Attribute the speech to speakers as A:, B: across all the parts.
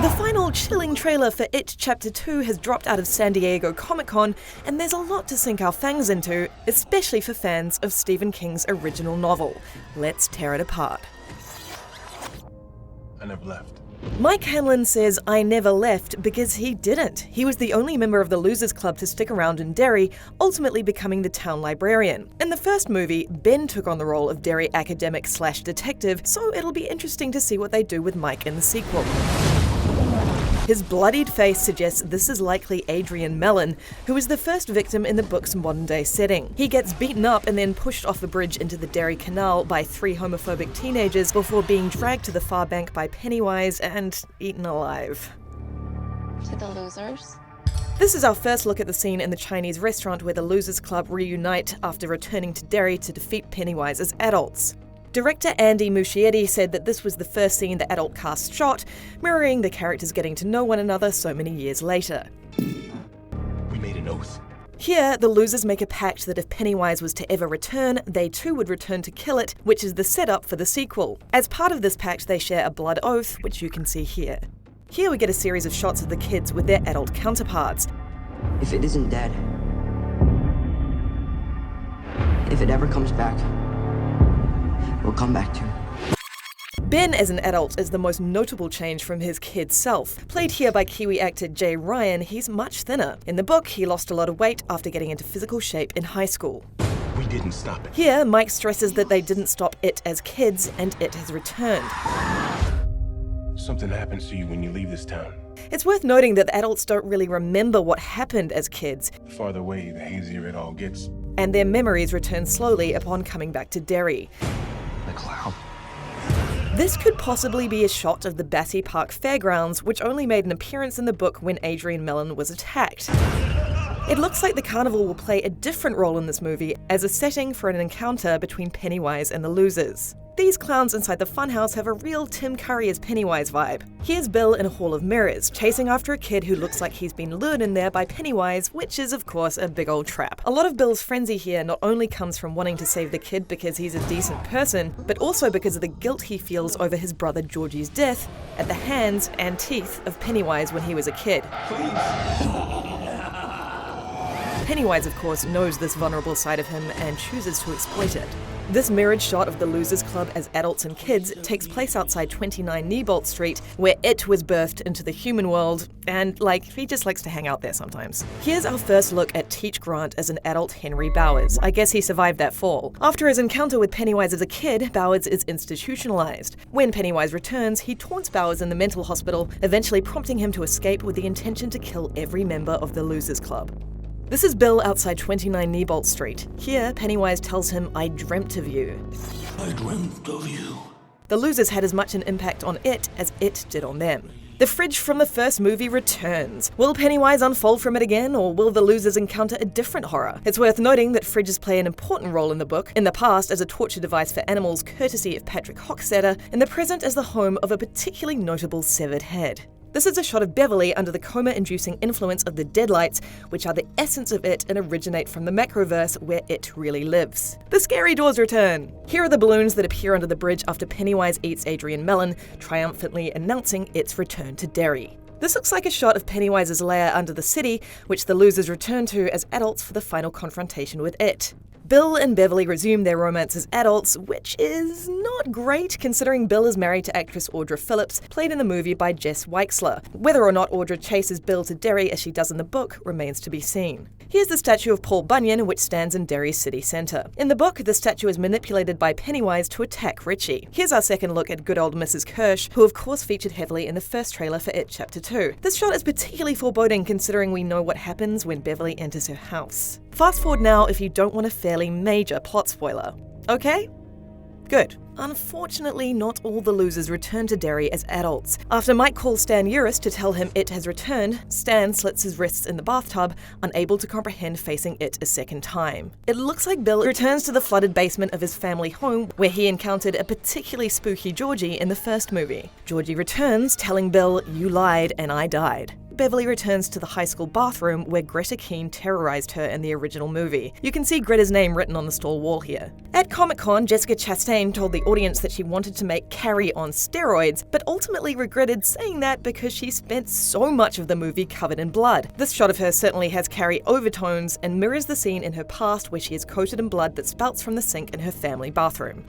A: The final chilling trailer for It Chapter 2 has dropped out of San Diego Comic-Con, and there's a lot to sink our fangs into, especially for fans of Stephen King's original novel. Let's tear it apart.
B: I never left.
A: Mike Hanlon says I never left because he didn't. He was the only member of the Losers Club to stick around in Derry, ultimately becoming the town librarian. In the first movie, Ben took on the role of Derry academic/detective, so it'll be interesting to see what they do with Mike in the sequel. His bloodied face suggests this is likely Adrian Mellon, who is the first victim in the book's modern-day setting. He gets beaten up and then pushed off a bridge into the Derry Canal by 3 homophobic teenagers before being dragged to the far bank by Pennywise and eaten alive.
C: To the losers?
A: This is our first look at the scene in the Chinese restaurant where the Losers Club reunite after returning to Derry to defeat Pennywise as adults. Director Andy Muschietti said that this was the first scene the adult cast shot, mirroring the characters getting to know one another so many years later.
B: We made an oath.
A: Here, the losers make a pact that if Pennywise was to ever return, they too would return to kill it, which is the setup for the sequel. As part of this pact, they share a blood oath, which you can see here. Here we get a series of shots of the kids with their adult counterparts.
D: If it isn't dead, if it ever comes back, we'll come back to.
A: Ben as an adult is the most notable change from his kid self. Played here by Kiwi actor Jay Ryan, he's much thinner. In the book, he lost a lot of weight after getting into physical shape in high school.
B: We didn't stop it.
A: Here, Mike stresses that they didn't stop it as kids, and it has returned.
B: Something happens to you when you leave this town.
A: It's worth noting that the adults don't really remember what happened as kids,
B: The farther away, the hazier it all gets.
A: and their memories return slowly upon coming back to Derry.
D: The clown.
A: This could possibly be a shot of the Batty Park Fairgrounds, which only made an appearance in the book when Adrian Mellon was attacked. It looks like the carnival will play a different role in this movie as a setting for an encounter between Pennywise and the losers. These clowns inside the funhouse have a real Tim Curry as Pennywise vibe. Here's Bill in a hall of mirrors, chasing after a kid who looks like he's been lured in there by Pennywise, which is of course a big old trap. A lot of Bill's frenzy here not only comes from wanting to save the kid because he's a decent person, but also because of the guilt he feels over his brother Georgie's death at the hands and teeth of Pennywise when he was a kid. Pennywise, of course, knows this vulnerable side of him and chooses to exploit it. This mirrored shot of the Losers Club as adults and kids takes place outside 29 Neibolt Street, where It was birthed into the human world, and, he just likes to hang out there sometimes. Here's our first look at Teach Grant as an adult Henry Bowers. I guess he survived that fall. After his encounter with Pennywise as a kid, Bowers is institutionalized. When Pennywise returns, he taunts Bowers in the mental hospital, eventually prompting him to escape with the intention to kill every member of the Losers Club. This is Bill outside 29 Neibolt Street. Here, Pennywise tells him, "I dreamt of you."
E: I dreamt of you.
A: The losers had as much an impact on it as it did on them. The fridge from the first movie returns. Will Pennywise unfold from it again, or will the losers encounter a different horror? It's worth noting that fridges play an important role in the book, in the past as a torture device for animals courtesy of Patrick Hockstetter, in the present as the home of a particularly notable severed head. This is a shot of Beverly under the coma-inducing influence of the deadlights, which are the essence of it and originate from the macroverse where it really lives. The scary doors return. Here are the balloons that appear under the bridge after Pennywise eats Adrian Mellon, triumphantly announcing its return to Derry. This looks like a shot of Pennywise's lair under the city, which the losers return to as adults for the final confrontation with it. Bill and Beverly resume their romance as adults, which is not great considering Bill is married to actress Audra Phillips, played in the movie by Jess Weixler. Whether or not Audra chases Bill to Derry as she does in the book remains to be seen. Here's the statue of Paul Bunyan, which stands in Derry's city centre. In the book, the statue is manipulated by Pennywise to attack Richie. Here's our second look at good old Mrs. Kirsch, who of course featured heavily in the first trailer for It Chapter 2. This shot is particularly foreboding considering we know what happens when Beverly enters her house. Fast forward now if you don't want a fairly major plot spoiler. Okay? Good. Unfortunately, not all the losers return to Derry as adults. After Mike calls Stan Uris to tell him it has returned, Stan slits his wrists in the bathtub, unable to comprehend facing it a second time. It looks like Bill returns to the flooded basement of his family home, where he encountered a particularly spooky Georgie in the first movie. Georgie returns, telling Bill, "You lied and I died." Beverly returns to the high school bathroom where Greta Keane terrorized her in the original movie. You can see Greta's name written on the stall wall here. At Comic-Con, Jessica Chastain told the audience that she wanted to make Carrie on steroids, but ultimately regretted saying that because she spent so much of the movie covered in blood. This shot of her certainly has Carrie overtones and mirrors the scene in her past where she is coated in blood that spouts from the sink in her family bathroom.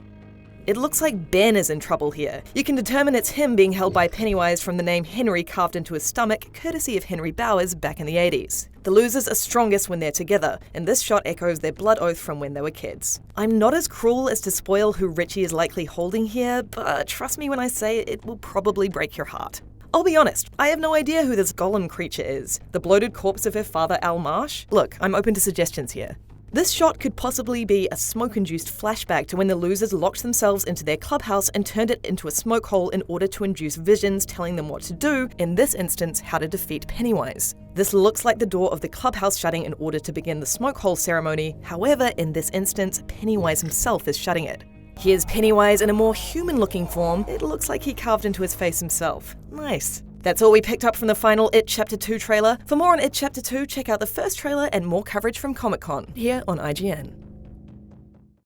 A: It looks like Ben is in trouble here. You can determine it's him being held by Pennywise from the name Henry carved into his stomach, courtesy of Henry Bowers back in the 80s. The losers are strongest when they're together, and this shot echoes their blood oath from when they were kids. I'm not as cruel as to spoil who Richie is likely holding here, but trust me when I say it will probably break your heart. I'll be honest, I have no idea who this golem creature is. The bloated corpse of her father, Al Marsh? Look, I'm open to suggestions here. This shot could possibly be a smoke-induced flashback to when the losers locked themselves into their clubhouse and turned it into a smoke hole in order to induce visions telling them what to do, in this instance, how to defeat Pennywise. This looks like the door of the clubhouse shutting in order to begin the smoke hole ceremony, however, in this instance, Pennywise himself is shutting it. Here's Pennywise in a more human-looking form. It looks like he carved into his face himself. Nice. That's all we picked up from the final It Chapter 2 trailer. For more on It Chapter 2, check out the first trailer and more coverage from Comic-Con here on IGN.